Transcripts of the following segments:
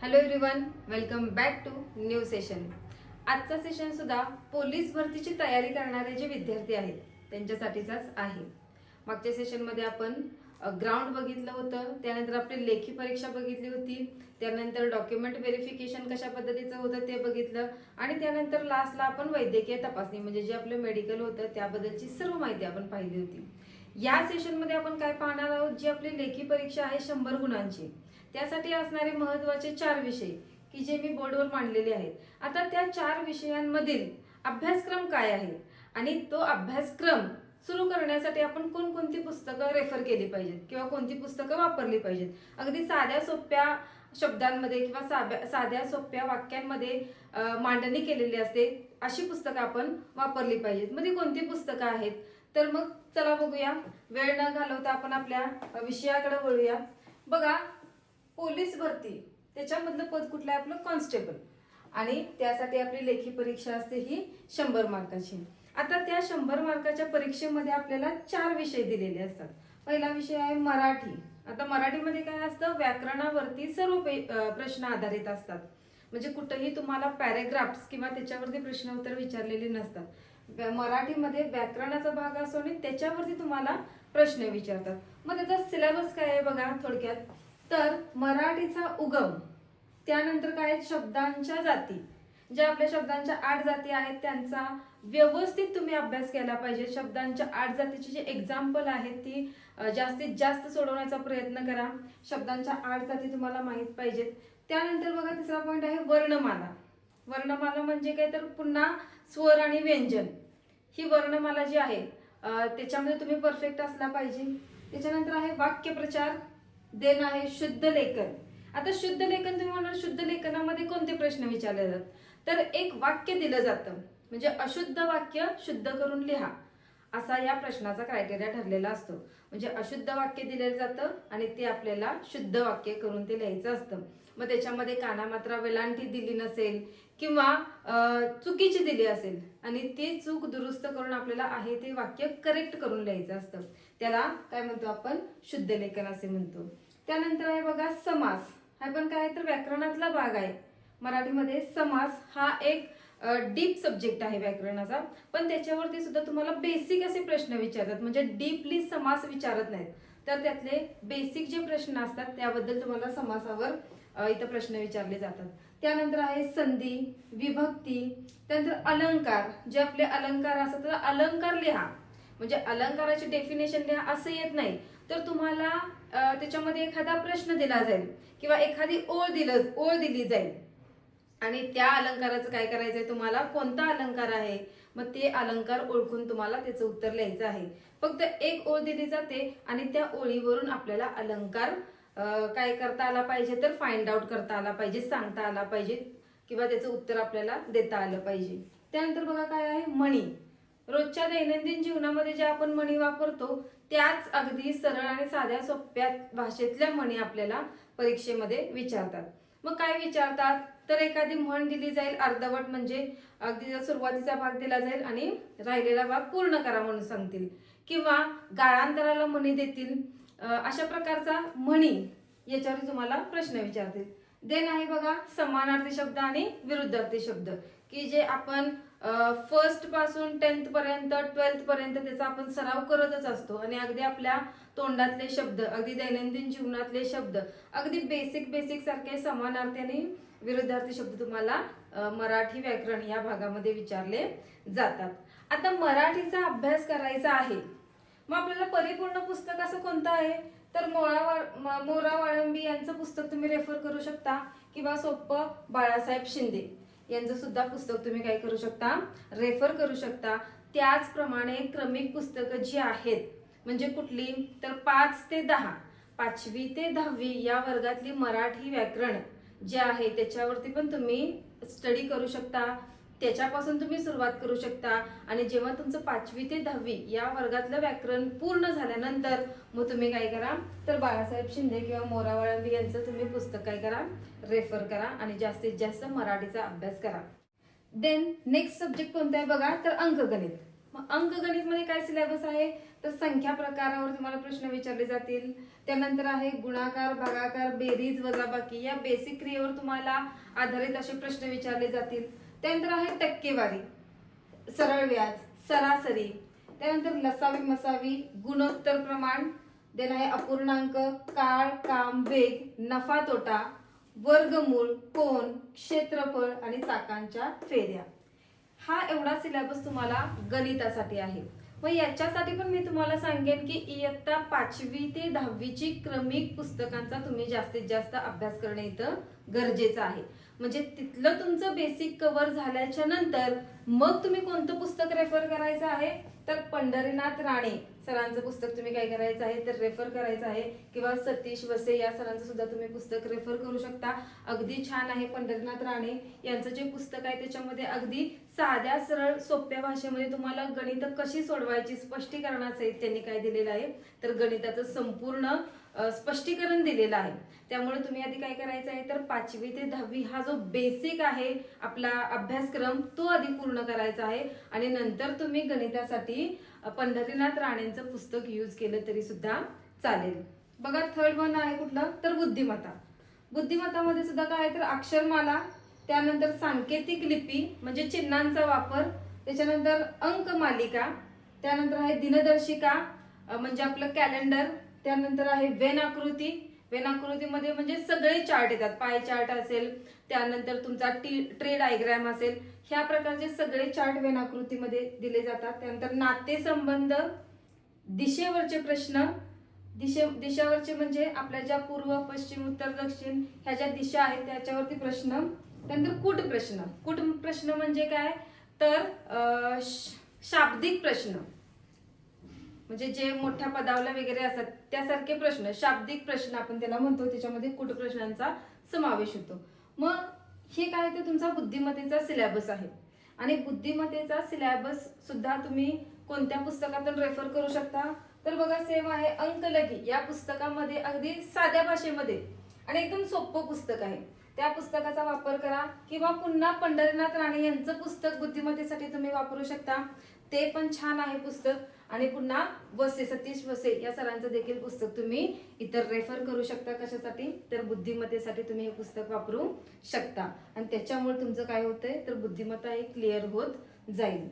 Hello everyone, welcome back to new session. आजचा session सुद्धा police भरतीची तयारी करणारे जे विद्यार्थी आहेत त्यांच्यासाठीचाच आहे. मागच्या सेशनमध्ये आपण ग्राउंड बघितलं होतं, त्यानंतर आपली लेखी परीक्षा बघितली होती, त्यानंतर डॉक्युमेंट व्हेरिफिकेशन कशा पद्धतीचं होतं ते बघितलं आणि त्यानंतर लास्टला आपण वैद्यकीय तपासणी म्हणजे जे आपलं मेडिकल होतं त्याबद्दलची सर्व माहिती आपण पाहिली होती. या सेशनमध्ये आपण काय पाहणार आहोत, जी आपली लेखी परीक्षा आहे 100 गुणांची, त्यासाठी असणारे महत्त्वाचे 4 विषय की जे मी बोर्डवर मांडलेले आहेत. आता त्या 4 विषयांमधील अभ्यासक्रम काय आहे आणि तो अभ्यासक्रम सुरू करण्यासाठी आपण कोणकोणती पुस्तकं रेफर केली पाहिजेत किंवा कोणती पुस्तकं वापरली पाहिजेत. अगदी साध्या सोप्या शब्दांमध्ये किंवा साध्या सोप्या वाक्यांमध्ये मांडणी केलेली असते अशी पुस्तकं आपण वापरली पाहिजेत. मध्ये कोणती पुस्तकं आहेत तर मग चला बघूया. वेळ न घालवता आपण आपल्या विषयाकडे वळूया. बघा, पोलीस भरती त्याच्यामधलं पद कुठलं आहे? आपलं कॉन्स्टेबल. आणि त्यासाठी आपली लेखी परीक्षा असते ही 100 मार्काची. आता त्या 100 मार्काच्या परीक्षेमध्ये आपल्याला 4 विषय दिलेले असतात. पहिला विषय आहे मराठी. आता मराठीमध्ये काय असतं, व्याकरणावरती सर्व प्रश्न आधारित असतात. म्हणजे कुठेही तुम्हाला पॅरेग्राफ्स किंवा त्याच्यावरती प्रश्न उत्तर विचारलेले नसतात. मराठीमध्ये व्याकरणाचा भाग असतो आणि त्याच्यावरती तुम्हाला प्रश्न विचारतात. मग त्याचा सिलेबस काय आहे बघा थोडक्यात. तर मराठीचा उगम, त्यानंतर काय शब्दांच्या जाती, ज्या आपल्या शब्दांच्या 8 जाती आहेत त्यांचा व्यवस्थित तुम्ही अभ्यास केला पाहिजे. शब्दांच्या 8 जातीची जे एक्झाम्पल आहेत ती जास्तीत जास्त सोडवण्याचा प्रयत्न करा. शब्दांच्या 8 जाती तुम्हाला माहित पाहिजेत. त्यानंतर बघा तिसरा पॉईंट आहे वर्णमाला. वर्णमाला म्हणजे काय तर पुन्हा स्वर आणि व्यंजन, ही वर्णमाला जी आहे त्याच्यामध्ये तुम्ही परफेक्ट असला पाहिजे. त्याच्यानंतर आहे वाक्यप्रचार. देन आहे शुद्ध लेखन. आता शुद्ध लेखन तुम्ही म्हणाल शुद्ध लेखनामध्ये कोणते प्रश्न विचारले जातात, तर एक वाक्य दिलं जातं म्हणजे अशुद्ध वाक्य शुद्ध करून लिहा असा या प्रश्नाचा क्रायटेरिया ठरलेला असतो. म्हणजे अशुद्ध वाक्य दिलेलं जातं आणि ते आपल्याला शुद्ध वाक्य करून ते लिहायचं असतं. मग त्याच्यामध्ये कानामात्रा वेलांटी दिली नसेल किंवा चुकीची दिली असेल आणि ती चूक दुरुस्त करून आपल्याला आहे ते वाक्य करेक्ट करून लिहायचं असतं. त्याला काय म्हणतो आपण, शुद्ध लेखन असे म्हणतो. त्यानंतर आहे बघा समास. हा पण काय तर व्याकरणातला भाग आहे. मराठीमध्ये समास हा एक डीप सब्जेक्ट आहे व्याकरणाचा, पण त्याच्यावरती सुद्धा तुम्हाला बेसिक असे प्रश्न विचारतात. म्हणजे डीपली समास विचारत नाहीत, तर त्यातले बेसिक जे प्रश्न असतात त्याबद्दल तुम्हाला समासावर इथं प्रश्न विचारले जातात. त्यानंतर आहे संधी, विभक्ती, त्यानंतर अलंकार. जे आपले अलंकार असतात तर अलंकार लिहा. म्हणजे अलंकाराची डेफिनेशन लिहा असं येत नाही, तर तुम्हाला त्याच्यामध्ये एखादा प्रश्न दिला जाईल किंवा एखादी ओळ दिली जाईल आणि त्या अलंकाराचं काय करायचंय तुम्हाला, कोणता अलंकार आहे मग ते अलंकार ओळखून तुम्हाला त्याचं उत्तर लिहायचं आहे. फक्त एक ओळ दिली जाते आणि त्या ओळीवरून आपल्याला अलंकार काय करता आला पाहिजे, तर फाइंड आउट करता आला पाहिजे, सांगता आला पाहिजे किंवा त्याचं उत्तर आपल्याला देता आलं पाहिजे. त्यानंतर बघा काय आहे म्हणी. रोजच्या दैनंदिन जीवनामध्ये ज्या आपण म्हणी वापरतो त्याच अगदी सरळ आणि साध्या सोप्या भाषेतल्या म्हणी आपल्याला परीक्षेमध्ये विचारतात. मग काय विचारतात, तर एखादी म्हण दिली जाईल अर्धवट, म्हणजे अगदी सुरुवातीचा भाग दिला जाईल आणि राहिलेला भाग पूर्ण करा म्हणून सांगतील, किंवा गाळांतराला म्हणी देतील. अशा प्रकारचा म्हणी याच्यावर तुम्हाला प्रश्न विचारतील. देन आहे बघा समानार्थी शब्द आणि विरुद्धार्थी शब्द, की जे आपण फर्स्ट पासून 10th पर्यंत 12th पर्यंत त्याचा आपण सराव करतच असतो आणि अगदी आपल्या तोंडातले शब्द, अगदी दैनंदिन जीवनातले शब्द, अगदी बेसिक सारखे समानार्थी आणि विरुद्धार्थी शब्द तुम्हाला मराठी व्याकरण या भागामध्ये विचारले जातात. आता मराठीचा अभ्यास करायचा आहे, मग आपल्याला परिपूर्ण पुस्तक असं कोणतं आहे, तर मोरा वाळंबी यांचं पुस्तक तुम्ही रेफर करू शकता किंवा सोप्पं बाळासाहेब शिंदे यांचं सुद्धा पुस्तक तुम्ही काय करू शकता, रेफर करू शकता. त्याचप्रमाणे क्रमिक पुस्तकं जी आहेत म्हणजे कुठली, तर 5 ते 10, 5वी ते 10वी या वर्गातली मराठी व्याकरण जे आहे त्याच्यावरती पण तुम्ही स्टडी करू शकता. त्याच्यापासून तुम्ही सुरुवात करू शकता आणि जेव्हा तुमचं 5वी ते 10वी या वर्गातलं व्याकरण पूर्ण झाल्यानंतर मग तुम्ही काय करा, तर बाळासाहेब शिंदे किंवा मोरा वाळंबी यांचं तुम्ही पुस्तक काय करा, रेफर करा आणि जास्तीत जास्त मराठीचा अभ्यास करा. देन नेक्स्ट सब्जेक्ट कोणता आहे बघा, तर अंकगणित. मग अंकगणित मध्ये काय सिलेबस आहे, तर संख्या प्रकारावर तुम्हाला प्रश्न विचारले जातील. त्यानंतर आहे गुणाकार, भागाकार, बेरीज, वजाबाकी या बेसिक क्रियेवर तुम्हाला आधारित असे प्रश्न विचारले जातील. त्यानंतर आहे टक्केवारी, सरळ व्याज, सरासरी, त्यानंतर लसावी मसावी, गुणोत्तर प्रमाण, देन आहे अपूर्णांक, काळ, काम, वेग, नफा तोटा, वर्गमूळ, कोन, क्षेत्रफळ आणि चाकांच्या फेऱ्या. हा एवढा सिलेबस तुम्हाला गणितासाठी आहे. मग याच्यासाठी पण मी तुम्हाला सांगेन की इयत्ता 5वी ते 10वीची क्रमिक पुस्तकांचा तुम्ही जास्तीत जास्त अभ्यास करणे इथं गरजेचं आहे. म्हणजे तिथलं तुमचं बेसिक कव्हर झाल्याच्या नंतर मग तुम्ही कोणतं पुस्तक रेफर करायचं आहे, तर पंढरीनाथ राणे सरांचं पुस्तक तुम्ही काय करायचं आहे तर रेफर करायचं आहे, किंवा सतीश वसे या सरांचं सुद्धा तुम्ही पुस्तक रेफर करू शकता. अगदी छान आहे पंढरीनाथ राणे यांचं जे पुस्तक आहे त्याच्यामध्ये अगदी साध्या सरळ सोप्या भाषेमध्ये तुम्हाला गणित कशी सोडवायची स्पष्टीकरणासहित त्यांनी काय दिलेलं आहे तर गणिताचं संपूर्ण स्पष्टीकरण दिलेलं आहे. त्यामुळे तुम्ही आधी काय करायचं आहे तर 5वी ते 10वी हा जो बेसिक आहे आपला अभ्यासक्रम तो आधी पूर्ण करायचा आहे, आणि नंतर तुम्ही गणितासाठी पंढरीनाथ राणेंचं पुस्तक यूज केलं तरी सुद्धा चालेल. बघा थर्ड वन आहे कुठलं तर बुद्धिमत्ता. बुद्धिमत्तामध्ये सुद्धा काय आहे तर अक्षरमाला, त्यानंतर सांकेतिक लिपी म्हणजे चिन्हांचा वापर, त्याच्यानंतर अंकमालिका, त्यानंतर आहे दिनदर्शिका म्हणजे आपलं कॅलेंडर, त्यानंतर आहे वेन आकृती. वेन आकृतीमध्ये म्हणजे सगळे चार्ट येतात, पाय चार्ट असेल, त्यानंतर तुमचा ट्री डायग्राम असेल, ह्या प्रकारचे सगळे चार्ट वेन आकृतीमध्ये दिले जातात. त्यानंतर नातेसंबंध, दिशेवरचे प्रश्न, दिशावरचे म्हणजे आपल्या ज्या पूर्व, पश्चिम, उत्तर, दक्षिण ह्या ज्या दिशा आहेत त्याच्यावरती प्रश्न. त्यानंतर कूट प्रश्न. कूट प्रश्न म्हणजे काय तर शाब्दिक प्रश्न, म्हणजे जे मोठ्या पदावला वगैरे असतात त्यासारखे प्रश्न, शाब्दिक प्रश्न आपण त्याला म्हणतो, त्याच्यामध्ये कूट प्रश्नांचा समावेश होतो. मग हे काय तर तुमचा बुद्धिमत्तेचा सिलेबस आहे, आणि बुद्धिमत्तेचा सिलेबस सुद्धा तुम्ही कोणत्या पुस्तकातून रेफर करू शकता तर बघा सेम आहे अंकलगी या पुस्तकामध्ये अगदी साध्या भाषेमध्ये आणि एकदम सोपं पुस्तक आहे, त्या पुस्तकाचा वापर करा. किंवा पुन्हा पंढरीनाथ राणे यांचं पुस्तक बुद्धिमत्तेसाठी तुम्ही वापरू शकता, ते पण छान आहे पुस्तक. आणि पुन्हा वसे, सतीश वसे या सरांचं देखील पुस्तक तुम्ही इतर रेफर करू शकता. कशासाठी तर बुद्धिमत्तेसाठी तुम्ही हे पुस्तक वापरू शकता, आणि त्याच्यामुळे तुमचं काय होतंय तर बुद्धिमत्ता एक क्लिअर होत जाईल.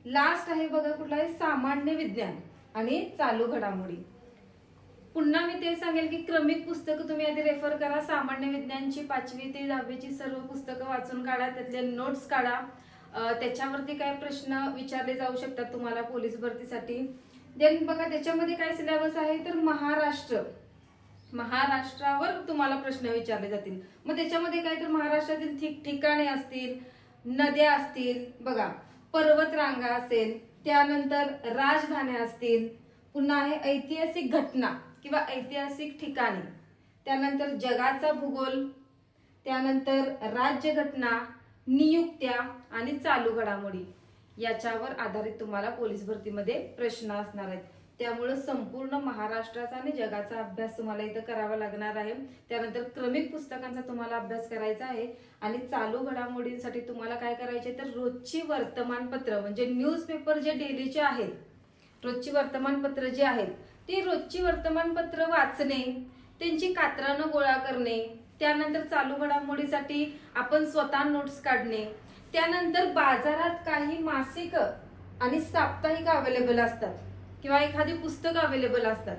लास्ट आहे बघा कुठला आहे सामान्य विज्ञान आणि चालू घडामोडी. पुन्हा मी ते सांगेल की क्रमिक पुस्तकं तुम्ही आधी रेफर करा. सामान्य विज्ञानची 5वी ते 10वीची सर्व पुस्तकं वाचून काढा, त्यातले नोट्स काढा. त्याच्यावरती काय प्रश्न विचारले जाऊ शकतात तुम्हाला पोलीस भरतीसाठी. देन बघा त्याच्यामध्ये काय सिलेबस आहे तर महाराष्ट्रावर तुम्हाला प्रश्न विचारले जातील. मग त्याच्यामध्ये काय तर महाराष्ट्रातील ठिकाणे असतील, नद्या असतील, बघा पर्वतरांगा असेल, त्यानंतर राजधान्या असतील, पुन्हा आहे ऐतिहासिक घटना किंवा ऐतिहासिक ठिकाणे, त्यानंतर जगाचा भूगोल, त्यानंतर राज्यघटना, नियुक्त्या आणि चालू घडामोडी याच्यावर आधारित तुम्हाला पोलीस भरतीमध्ये प्रश्न असणार आहेत. त्यामुळे संपूर्ण महाराष्ट्राचा आणि जगाचा अभ्यास तुम्हाला इथं करावा लागणार आहे. त्यानंतर क्रमिक पुस्तकांचा तुम्हाला अभ्यास करायचा आहे, आणि चालू घडामोडींसाठी तुम्हाला काय करायचे तर रोजची वर्तमानपत्र म्हणजे न्यूजपेपर जे डेलीचे आहेत, रोजची वर्तमानपत्र जे आहेत ती रोजची वर्तमानपत्र वाचणे, त्यांची कात्रानं गोळा करणे, त्यानंतर चालू घडामोडीसाठी आपण स्वतः नोट्स काढणे, त्यानंतर बाजारात काही मासिक आणि साप्ताहिक अवेलेबल असतात किंवा एखादी पुस्तकं अवेलेबल असतात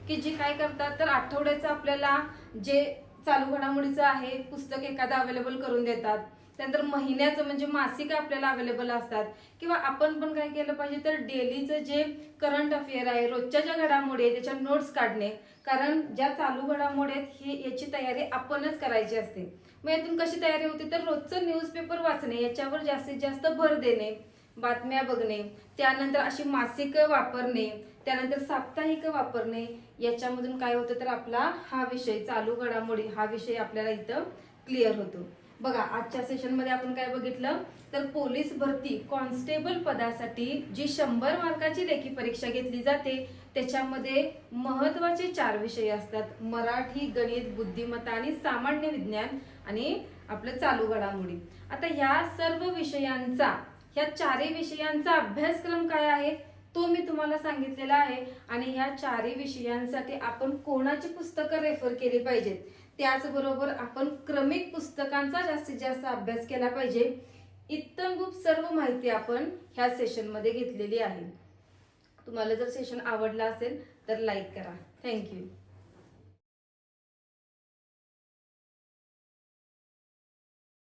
की जी काय करतात तर आठवड्याचं आपल्याला जे चालू घडामोडीचं आहे पुस्तक एखादं अवेलेबल करून देतात. त्यानंतर महिन्याचं म्हणजे मासिक आपल्याला अवेलेबल असतात, किंवा आपण पण काय केलं पाहिजे तर डेलीचं जे करंट अफेअर आहे, रोजच्या ज्या घडामोडी आहे त्याच्या नोट्स काढणे, कारण ज्या चालू घडामोडी आहेत याची तयारी आपणच करायची असते. मग यातून कशी तयारी होते तर रोजचं न्यूजपेपर वाचणे याच्यावर जास्तीत जास्त भर देणे, बातम्या बघणे, त्यानंतर अशी मासिक वापरणे, त्यानंतर साप्ताहिक वापरणे, याच्यामधून काय होतं तर आपला हा विषय चालू घडामोडी हा विषय आपल्याला इथं क्लिअर होतो. बघा आजच्या सेशन मध्ये आपण काय बघितलं तर पोलीस भरती कॉन्स्टेबल पदासाठी जी 100 मार्काची लेखी परीक्षा घेतली जाते त्याच्यामध्ये महत्वाचे 4 विषय असतात: मराठी, गणित, बुद्धिमत्ता आणि सामान्य विज्ञान आणि आपलं चालू घडामोडी. आता ह्या सर्व विषयांचा ह्या चारही विषयांचा अभ्यासक्रम काय आहे तो मी तुम्हाला सांगितलेला आहे आणि ह्या चारही विषयांसाठी आपण कोणाची पुस्तकं रेफर केली पाहिजेत, त्याचबरोबर आपण क्रमिक पुस्तकांचा जास्तीत जास्त अभ्यास केला पाहिजे, इत्थंभूत सर्व माहिती आपण ह्या सेशनमध्ये घेतलेली आहे. तुम्हाला जर सेशन आवडला असेल तर लाईक करा. थँक्यू.